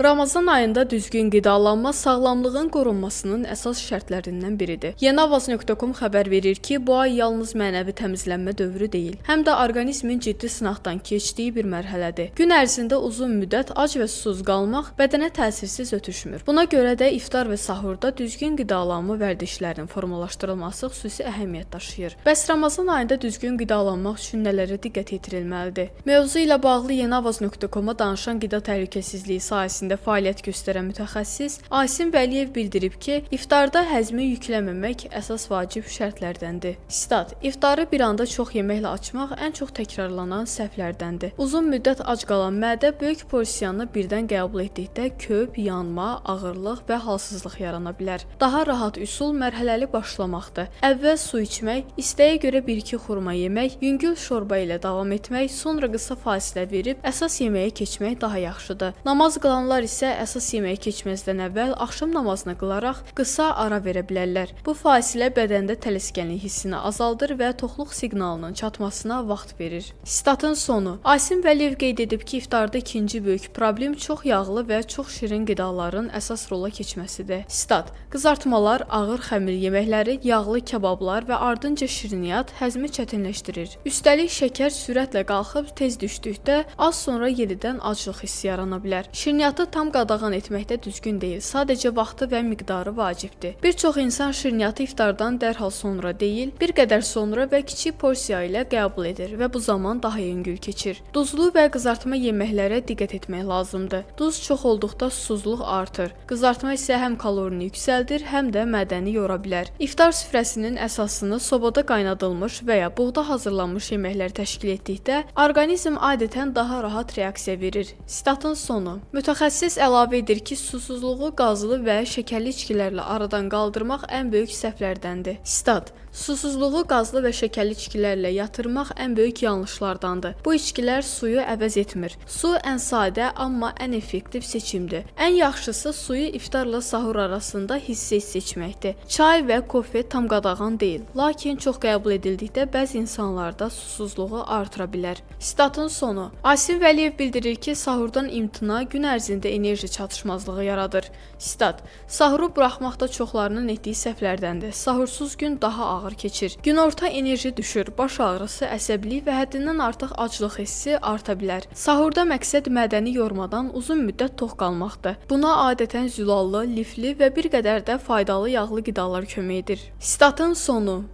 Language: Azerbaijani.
Ramazan ayında düzgün qidalanma sağlamlığın qorunmasının əsas şərtlərindən biridir. Yenavaz.com xəbər verir ki, bu ay yalnız mənəvi təmizlənmə dövrü deyil, həm də orqanizmin ciddi sınaqdan keçdiyi bir mərhələdir. Gün ərzində uzun müddət ac və susuz qalmaq bədənə təsirsiz ötüşmür. Buna görə də iftar və sahurda düzgün qidalanma vərdişlərinin formalaşdırılması xüsusi əhəmiyyət daşıyır. Bəs Ramazan ayında düzgün qidalanmaq üçün nələrə diqqət yetirilməlidir? Mövzu ilə bağlı Yenavaz.com-a danışan qida təhlükəsizliyi sahəsində fəaliyyət göstərən mütəxəssis Asim Vəliyev bildirib ki, iftarda həzmi yükləməmək əsas vacib şərtlərdəndir. Stat: İftarı bir anda çox yeməklə açmaq ən çox təkrarlanan səhvlərdəndir. Uzun müddət ac qalan mədə böyük porsiyanı birdən qəbul etdikdə köp, yanma, ağırlıq və halsızlıq yarana bilər. Daha rahat üsul mərhələli başlamaqdır. Əvvəl su içmək, istəyə görə 1-2 xurma yemək, yüngül şorba ilə davam etmək, sonra qısa fasilə verib əsas yeməyə keçmək daha yaxşıdır. Namaz qılanlar isə əsas yeməyə keçməzdən əvvəl axşam namazını qılaraq qısa ara verə bilərlər. Bu fasilə bədəndə tələskənlik hissini azaldır və toxluq siqnalının çatmasına vaxt verir. Statın sonu. Asim Vəliyev qeyd edib ki, iftarda ikinci böyük problem çox yağlı və çox şirin qidaların əsas rola keçməsidir. Stat: Qızartmalar, ağır xəmir yeməkləri, yağlı kabablar və ardınca şirniyyat həzmi çətinləşdirir. Üstəlik şəkər sürətlə qalxıb tez düşdükdə az sonra yenidən aclıq hissi yarana bilər. Şirniyyatı tam qadağan etməkdə düzgün deyil, sadəcə vaxtı və miqdarı vacibdir. Bir çox insan şirniyyatı iftardan dərhal sonra deyil, bir qədər sonra və kiçik porsiya ilə qəbul edir və bu zaman daha yüngül keçir. Duzlu və qızartma yeməklərə diqqət etmək lazımdır. Duz çox olduqda susuzluq artır. Qızartma isə həm kalorini yüksəldir, həm də mədəni yora bilər. İftar süfrəsinin əsasını sobada qaynadılmış və ya buğda hazırlanmış yeməklər təşkil etdikdə orqanizm adətən daha rahat reaksiya verir. Statın sonu. Mütəxəssis əlavə edir ki, susuzluğu qazlı və şəkərli içkilərlə aradan qaldırmaq ən böyük səhvlərdəndir. Stat: Susuzluğu qazlı və şəkərli içkilərlə yatırmaq ən böyük yanlışlardandır. Bu içkilər suyu əvəz etmir. Su ən sadə, amma ən effektiv seçimdir. Ən yaxşısı suyu iftarla sahur arasında hiss seçməkdir. Çay və kofe tam qadağan deyil, lakin çox qəbul edildikdə bəzi insanlarda susuzluğu artıra bilər. Statın sonu. Asim Vəliyev bildirir ki, sahurdan imtina gün ərzində enerji çatışmazlığı yaradır. Stat: Sahuru buraxmaqda çoxlarının etdiyi səhvlərdəndir. Sahursuz gün daha ağır keçir. Günorta enerji düşür, baş ağrısı, əsəbilik və həddindən artıq aclıq hissi arta bilər. Sahurda məqsəd mədəni yormadan uzun müddət tox qalmaqdır. Buna adətən zülallı, lifli və bir qədər də faydalı yağlı qidalar kömək edir. Statın sonu.